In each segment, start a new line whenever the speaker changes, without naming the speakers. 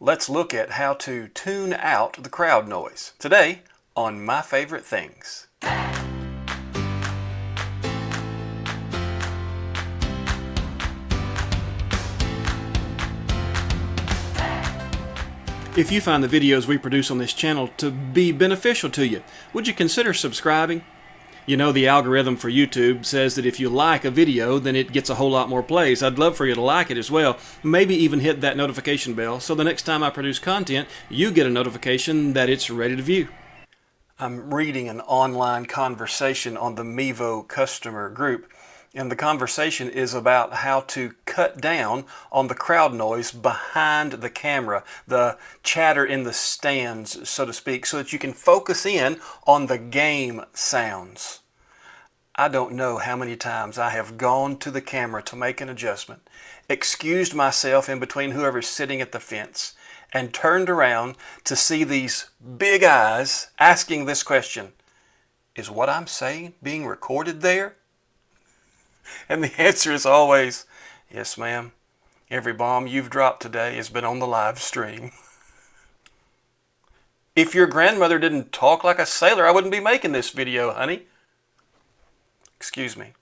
let's look at how to tune out the crowd noise. Today on My Favorite Things. If you find the videos we produce on this channel to be beneficial to you, would you consider subscribing? You know, the algorithm for YouTube says that if you like a video, then it gets a whole lot more plays. I'd love for you to like it as well. Maybe even hit that notification bell so the next time I produce content, you get a notification that it's ready to view. I'm reading an online conversation on the Mevo customer group, and the conversation is about how to cut down on the crowd noise behind the camera, the chatter in the stands, so to speak, so that you can focus in on the game sounds. I don't know how many times I have gone to the camera to make an adjustment, excused myself in between whoever's sitting at the fence, and turned around to see these big eyes asking this question: is what I'm saying being recorded there? And the answer is always, yes ma'am, every bomb you've dropped today has been on the live stream. If your grandmother didn't talk like a sailor, I wouldn't be making this video, honey. Excuse me.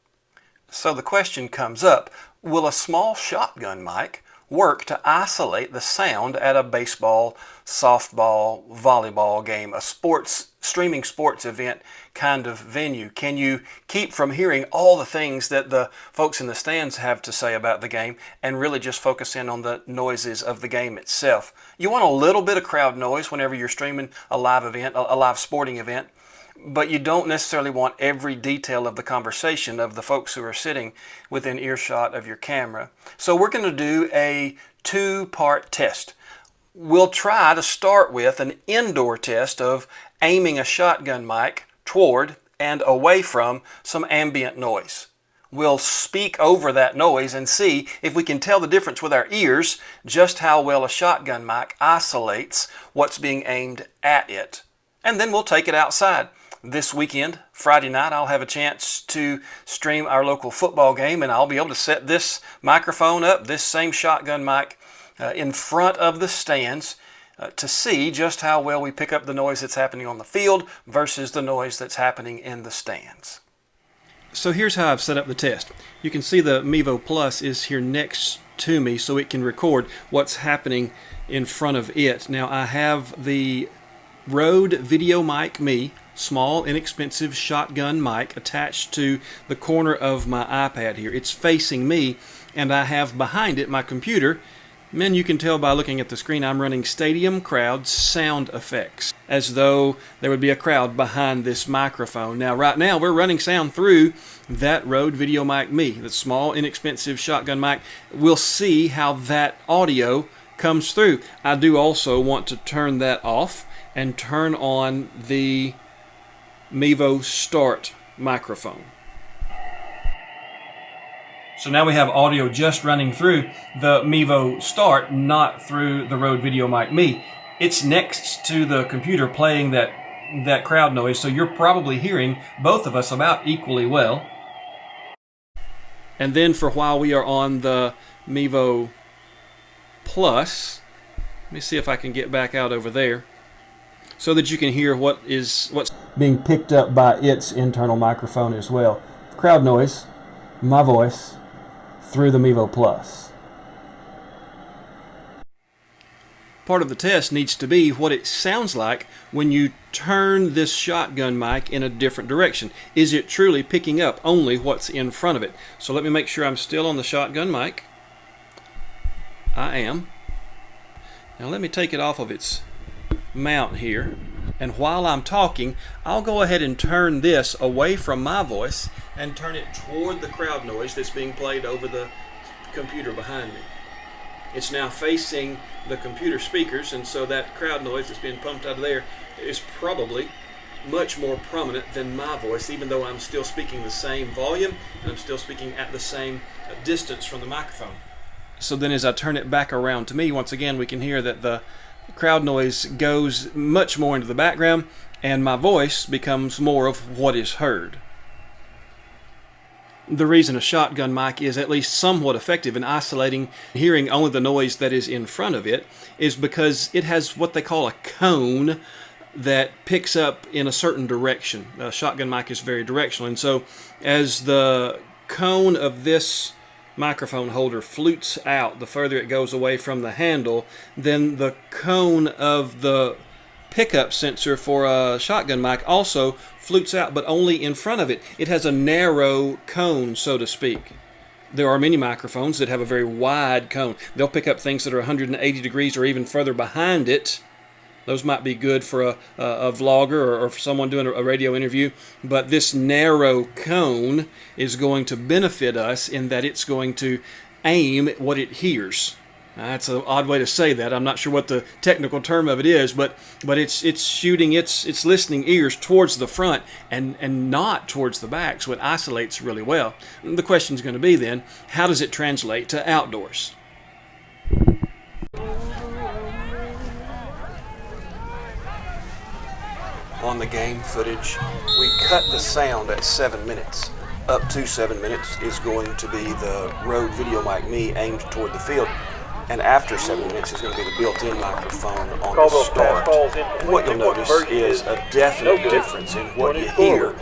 So the question comes up, will a small shotgun mic work to isolate the sound at a baseball, softball, volleyball game, a streaming sports event kind of venue? Can you keep from hearing all the things that the folks in the stands have to say about the game and really just focus in on the noises of the game itself? You want a little bit of crowd noise whenever you're streaming a live event, a live sporting event, but you don't necessarily want every detail of the conversation of the folks who are sitting within earshot of your camera. So we're going to do a two-part test. We'll try to start with an indoor test of aiming a shotgun mic toward and away from some ambient noise. We'll speak over that noise and see if we can tell the difference with our ears just how well a shotgun mic isolates what's being aimed at it. And then we'll take it outside. This weekend, Friday night, I'll have a chance to stream our local football game, and I'll be able to set this microphone up, this same shotgun mic, in front of the stands to see just how well we pick up the noise that's happening on the field versus the noise that's happening in the stands. So here's how I've set up the test. You can see the Mevo Plus is here next to me so it can record what's happening in front of it. Now I have the Rode Video Mic Me, small, inexpensive shotgun mic attached to the corner of my iPad here. It's facing me, and I have behind it my computer. And you can tell by looking at the screen I'm running stadium crowd sound effects, as though there would be a crowd behind this microphone. Now, right now, we're running sound through that Rode Video Mic Me, the small, inexpensive shotgun mic. We'll see how that audio comes through. I do also want to turn that off and turn on the Mevo Start microphone. So now we have audio just running through the Mevo Start, not through the Rode Video Mic Me. It's next to the computer playing that crowd noise, so you're probably hearing both of us about equally well. And then for while we are on the Mevo Plus, let me see if I can get back out over there, so that you can hear what's being picked up by its internal microphone as well. Crowd noise, my voice, through the Mevo Plus. Part of the test needs to be what it sounds like when you turn this shotgun mic in a different direction. Is it truly picking up only what's in front of it? So let me make sure I'm still on the shotgun mic. I am. Now let me take it off of its mount here, and while I'm talking, I'll go ahead and turn this away from my voice and turn it toward the crowd noise that's being played over the computer behind me. It's now facing the computer speakers, and so that crowd noise that's being pumped out of there is probably much more prominent than my voice, even though I'm still speaking the same volume and I'm still speaking at the same distance from the microphone. So then as I turn it back around to me, once again we can hear that the crowd noise goes much more into the background and my voice becomes more of what is heard. The reason a shotgun mic is at least somewhat effective in isolating, hearing only the noise that is in front of it, is because it has what they call a cone that picks up in a certain direction. A shotgun mic is very directional, and so as the cone of this microphone holder flutes out, the further it goes away from the handle, then the cone of the pickup sensor for a shotgun mic also flutes out, but only in front of it. It has a narrow cone, so to speak. There are many microphones that have a very wide cone. They'll pick up things that are 180 degrees or even further behind it. Those might be good for a vlogger or for someone doing a radio interview, but this narrow cone is going to benefit us in that it's going to aim at what it hears. That's an odd way to say that. I'm not sure what the technical term of it is, but it's shooting its listening ears towards the front and not towards the back, so it isolates really well. The question is going to be then, how does it translate to outdoors? On the game footage, we cut the sound at 7 minutes. Up to 7 minutes is going to be the Rode Video Mic Me aimed toward the field. And after 7 minutes is going to be the built-in microphone on the start. And what you'll notice is a definite difference in what you hear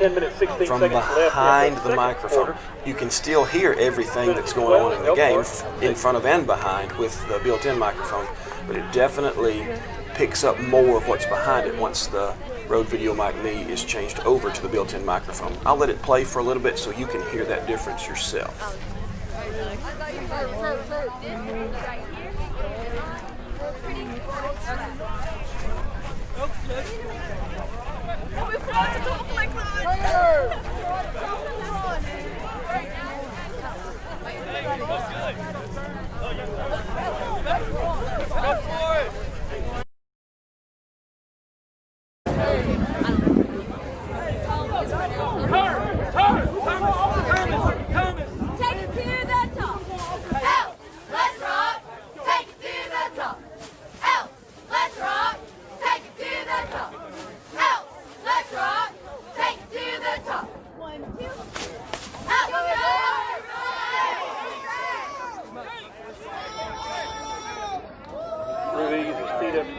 from behind the microphone. You can still hear everything that's going on in the game in front of and behind with the built-in microphone, but it definitely picks up more of what's behind it once the Rode Video Mic Me is changed over to the built-in microphone. I'll let it play for a little bit so you can hear that difference yourself.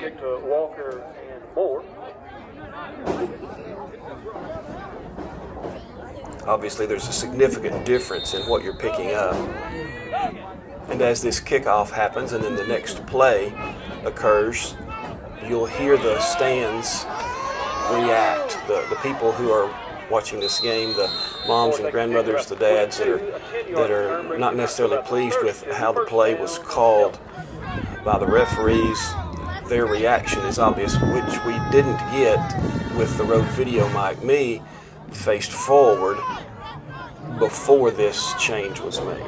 To Walker and Moore.
Obviously there's a significant difference in what you're picking up. And as this kickoff happens and then the next play occurs, you'll hear the stands react. The people who are watching this game, the moms and grandmothers, the dads that are not necessarily pleased with how the play was called by the referees, their reaction is obvious, which we didn't get with the Rode Video Mic Me faced forward before this change was made.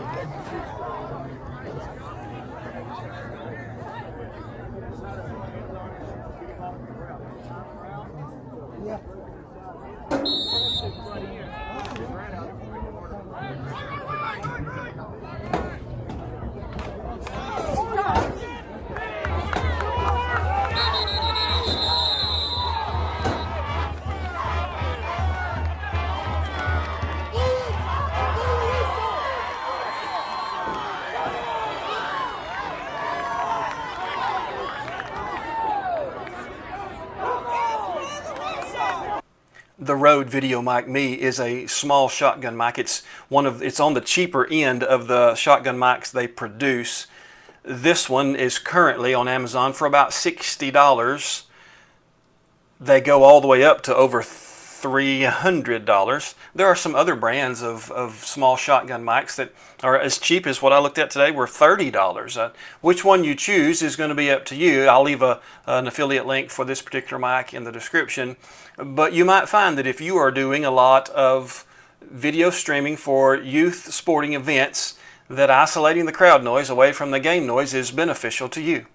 The Rode Video Mic Me is a small shotgun mic. It's on the cheaper end of the shotgun mics they produce. This one is currently on Amazon for about $60. They go all the way up to over $300. There are some other brands of small shotgun mics that are as cheap as what I looked at today, were $30. Which one you choose is going to be up to you. I'll leave an affiliate link for this particular mic in the description. But you might find that if you are doing a lot of video streaming for youth sporting events, that isolating the crowd noise away from the game noise is beneficial to you.